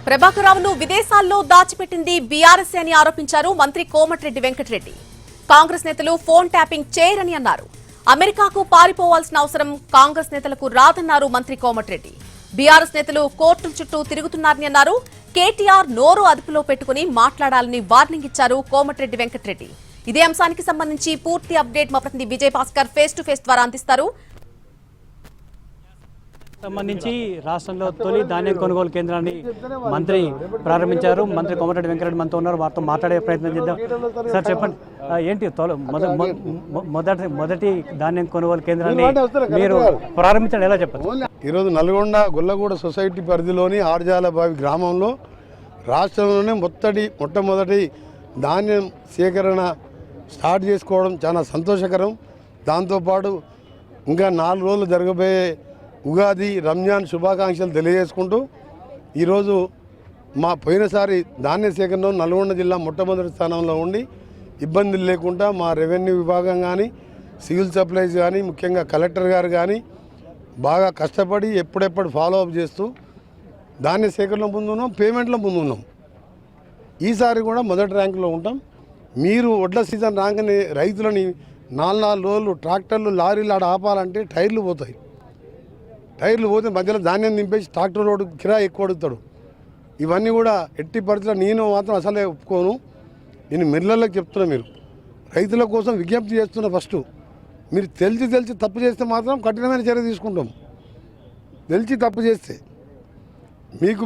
ప్రభాకరరావును విదేశాల్లో దాచిపెట్టింది బీఆర్ఎస్ అని ఆరోపించారు మంత్రి కోమటిరెడ్డి వెంకటరెడ్డి. కాంగ్రెస్ నేతలు ఫోన్ ట్యాపింగ్ చేయరని అన్నారు. అమెరికాకు పారిపోవాల్సిన అవసరం కాంగ్రెస్ నేతలకు రాదన్నారు మంత్రి కోమటిరెడ్డి. బీఆర్ఎస్ నేతలు కోర్టుల చుట్టూ తిరుగుతున్నారని అన్నారు. కేటీఆర్ నోరు అదుపులో పెట్టుకుని మాట్లాడాలని వార్నింగ్ ఇచ్చారు కోమటిరెడ్డి వెంకటరెడ్డి. ఇదే అంశానికి సంబంధించి పూర్తి అప్డేట్ మా ప్రతినిధి Vijay Bhaskar face to face ద్వారా అందిస్తారు. సంబంధించి రాష్ట్రంలో తొలి ధాన్యం కొనుగోలు కేంద్రాన్ని మంత్రి ప్రారంభించారు. మంత్రి కోమటిరెడ్డి వెంకటరెడ్డి మనతో ఉన్నారు, వారితో మాట్లాడే ప్రయత్నం చేద్దాం. సార్ చెప్పండి, ఏంటి మొదటి ధాన్యం కొనుగోలు కేంద్రాన్ని మీరు ప్రారంభించడం ఎలా చెప్పండి? ఈరోజు నల్గొండ గొల్లగూడ సొసైటీ పరిధిలోని ఆర్జాలబావి గ్రామంలో రాష్ట్రంలోనే మొట్టమొదటి ధాన్యం సేకరణ స్టార్ట్ చేసుకోవడం చాలా సంతోషకరం. దాంతోపాటు ఇంకా 4 రోజులు జరగబోయే ఉగాది రంజాన్ శుభాకాంక్షలు తెలియజేసుకుంటూ ఈరోజు మా పోయినసారి ధాన్య సేకరణలో నల్గొండ జిల్లా మొట్టమొదటి స్థానంలో ఉండి ఇబ్బందులు లేకుండా మా రెవెన్యూ విభాగం కానీ సివిల్ సప్లైస్ కానీ ముఖ్యంగా కలెక్టర్ గారు కానీ బాగా కష్టపడి ఎప్పుడెప్పుడు ఫాలో అప్ చేస్తూ ధాన్య సేకరణలో ముందున్నాం, పేమెంట్లో ముందున్నాం. ఈసారి కూడా మొదటి ర్యాంకులో ఉంటాం. మీరు వడ్ల సీజన్ రాగానే రైతులని 4 రోజులు ట్రాక్టర్లు లారీలు ఆడ ఆపాలంటే టైర్లు పోతాయి. టైర్లు పోతే మధ్యలో ధాన్యం నింపేసి ట్రాక్టర్ రోడ్డు కిరాయి ఎక్కువ అడుగుతాడు. ఇవన్నీ కూడా ఎట్టి పరిస్థితుల్లో నేను మాత్రం అసలే ఒప్పుకోను. నేను మిల్లర్లకు చెప్తున్నా, మీరు రైతుల కోసం విజ్ఞప్తి చేస్తున్నా. ఫస్ట్ మీరు తెలిసి తప్పు చేస్తే మాత్రం కఠినమైన చర్య తీసుకుంటాం. తెలిసి తప్పు చేస్తే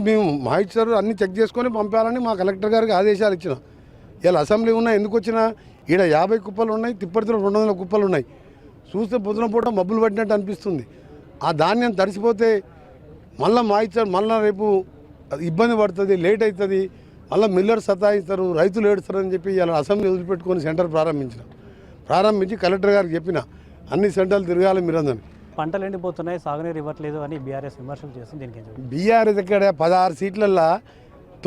మేము మాయిచ్చారు అన్నీ చెక్ చేసుకొని పంపాలని మా కలెక్టర్ గారికి ఆదేశాలు ఇచ్చిన. ఇలా అసెంబ్లీ ఉన్నా ఎందుకు వచ్చినా ఈడ 50 కుప్పలు ఉన్నాయి, తిప్పటిలో 200 కుప్పలు ఉన్నాయి. చూస్తే పొద్దున పూట మబ్బులు పట్టినట్టు అనిపిస్తుంది. ఆ ధాన్యం తడిసిపోతే మళ్ళీ మాయిచ్చారు, మళ్ళీ రేపు ఇబ్బంది పడుతుంది, లేట్ అవుతుంది, మళ్ళీ మిల్లర్ సతాయిస్తారు, రైతులు ఏడుస్తారని చెప్పి ఇలా అసెంబ్లీ వదిలిపెట్టుకొని సెంటర్ ప్రారంభించి కలెక్టర్ గారికి చెప్పిన అన్ని సెంటర్లు తిరగాలి మీరందరినీ. పంటలు ఎండిపోతున్నాయి, సాగునీరు ఇవ్వట్లేదు అని బీఆర్ఎస్ విమర్శలు చేస్తుంది. దీనికి బీఆర్ఎస్ ఇక్కడ 16 సీట్లలో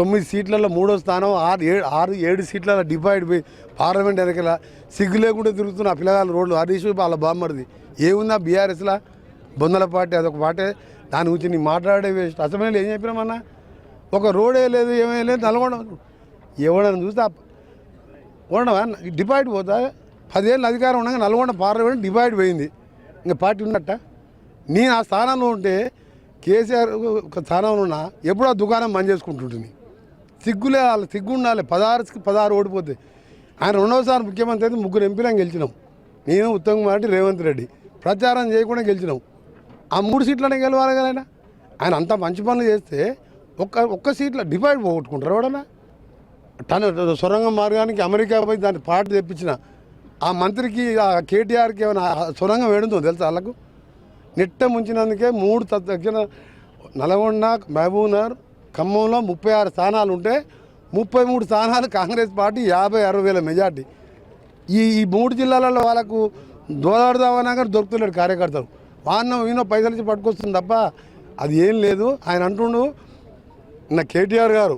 9 సీట్లలో 3వ స్థానం, 6-7 సీట్లలో డివైడ్ పోయి పార్లమెంట్ ఎన్నికల సిగ్గు లేకుండా తిరుగుతున్న ఆ పిల్లగాళ్ళ రోడ్లు హరీష్ వాళ్ళ బామ్మడిది ఏముందా బీఆర్ఎస్లో బొందల పార్టీ, అదొక పార్టీ. దాని గురించి నీ మాట్లాడే వేస్ట్. అసెంబ్లీలో ఏం చెప్పినామన్నా, ఒక రోడే లేదు, ఏమీ లేదు. నల్గొండ ఎవడని చూస్తే ఉండవా డివైడ్ పోతా. 10 ఏళ్ళు అధికారం ఉండగా నల్గొండ పార్లమెంట్ డివైడ్ పోయింది. ఇంకా పార్టీ ఉన్నట్ట. నేను ఆ స్థానంలో ఉంటే కేసీఆర్ ఒక స్థానంలో ఉన్నా ఎప్పుడో ఆ దుకాణం బంద్ చేసుకుంటుంటుంది. సిగ్గులే, వాళ్ళు సిగ్గు ఉండాలి. 16 ఓడిపోతే ఆయన 2వసారి ముఖ్యమంత్రి అయితే 3 ఎంపీలను గెలిచినాం. నేను, ఉత్తమ్ కుమార్ రెడ్డి, రేవంత్ రెడ్డి ప్రచారం చేయకుండా గెలిచినాం. ఆ 3 సీట్లనే గెలవాలి కదా. ఆయన అంత మంచి పనులు చేస్తే ఒక్క సీట్లో డివైడ్ పోగొట్టుకుంటారు ఎవడన్నా. సొరంగ మార్గానికి అమెరికా పోయి దాన్ని పార్టీ తెప్పించిన ఆ మంత్రికి, ఆ కేటీఆర్కి ఏమైనా సొరంగం వేడుందో తెలుసా వాళ్ళకు. నెట్ట ముంచినందుకే 3 తగ్గిన నల్గొండ, మహబూబ్నగర్, ఖమ్మంలో 36 స్థానాలు ఉంటే 33 స్థానాలు కాంగ్రెస్ పార్టీ 50-60 వేల మెజార్టీ. ఈ 3 జిల్లాలలో వాళ్ళకు దోదాడుదామన్నా కానీ దొరుకుతలేడు కార్యకర్తలు. వీనో పైసలు ఇచ్చి పట్టుకొస్తుంది తప్ప అది ఏం లేదు. ఆయన అంటుండు నా కేటీఆర్ గారు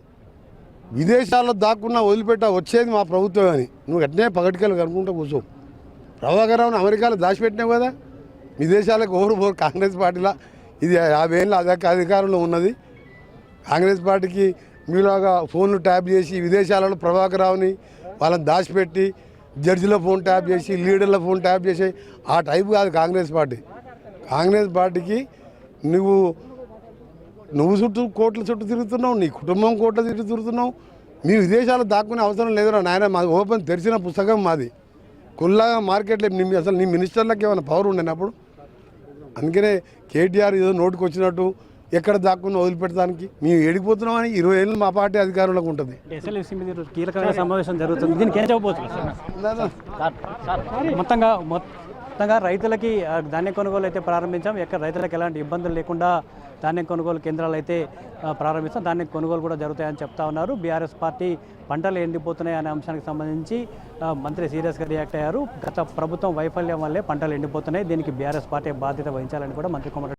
విదేశాల్లో దాక్కున్నా వదిలిపెట్టా వచ్చేది మా ప్రభుత్వం అని. నువ్వు ఎట్నే పగటికెళ్ళి కనుక్కుంటూ కూర్చో. ప్రభాకరరావుని అమెరికాలో దాచిపెట్టినావు కదా. విదేశాలకు పోరు కాంగ్రెస్ పార్టీలో ఇది 50 ఏళ్ళ అధికారంలో ఉన్నది. కాంగ్రెస్ పార్టీకి మీలాగా ఫోన్లు ట్యాప్ చేసి విదేశాలలో ప్రభాకరరావుని వాళ్ళని దాచిపెట్టి జడ్జిల ఫోన్ ట్యాప్ చేసి లీడర్ల ఫోన్ ట్యాప్ చేసి ఆ టైపు కాదు కాంగ్రెస్ పార్టీ. కాంగ్రెస్ పార్టీకి నువ్వు కోట్ల చుట్టూ తిరుగుతున్నావు, నీ కుటుంబం కోట్ల చుట్టూ తిరుగుతున్నావు. మీ విదేశాలు దాక్కునే అవసరం లేదురా నాయన. మాది ఓపెన్ తెరిచిన పుస్తకం మాది. కుల్లాగా మార్కెట్లో అసలు నీ మినిస్టర్లకు ఏమైనా పవర్ ఉండేనప్పుడు. అందుకనే కేటీఆర్ ఏదో నోటుకు వచ్చినట్టు ఎక్కడ దాక్కున్నా వదిలిపెట్టడానికి మేము ఏడిపోతున్నాం అని 20 ఏళ్ళు మా పార్టీ అధికారంలోకి ఉంటుంది. కీలకమైన సమావేశం జరుగుతుంది. దీనికి ఏం చెప్పబోతున్నారు? మొత్తంగా రైతులకి ధాన్యం కొనుగోలు అయితే ప్రారంభించాం. రైతులకు ఎలాంటి ఇబ్బందులు లేకుండా ధాన్యం కొనుగోలు కేంద్రాలు అయితే ప్రారంభిస్తాం. ధాన్యం కొనుగోలు కూడా జరుగుతాయని చెప్తా ఉన్నారు. బీఆర్ఎస్ పార్టీ పంటలు ఎండిపోతున్నాయి అనే అంశానికి సంబంధించి మంత్రి సీరియస్గా రియాక్ట్ అయ్యారు. గత ప్రభుత్వం వైఫల్యం వల్లే పంటలు ఎండిపోతున్నాయి, దీనికి బీఆర్ఎస్ పార్టీ బాధ్యత వహించాలని కూడా మంత్రి కోమటిరెడ్డి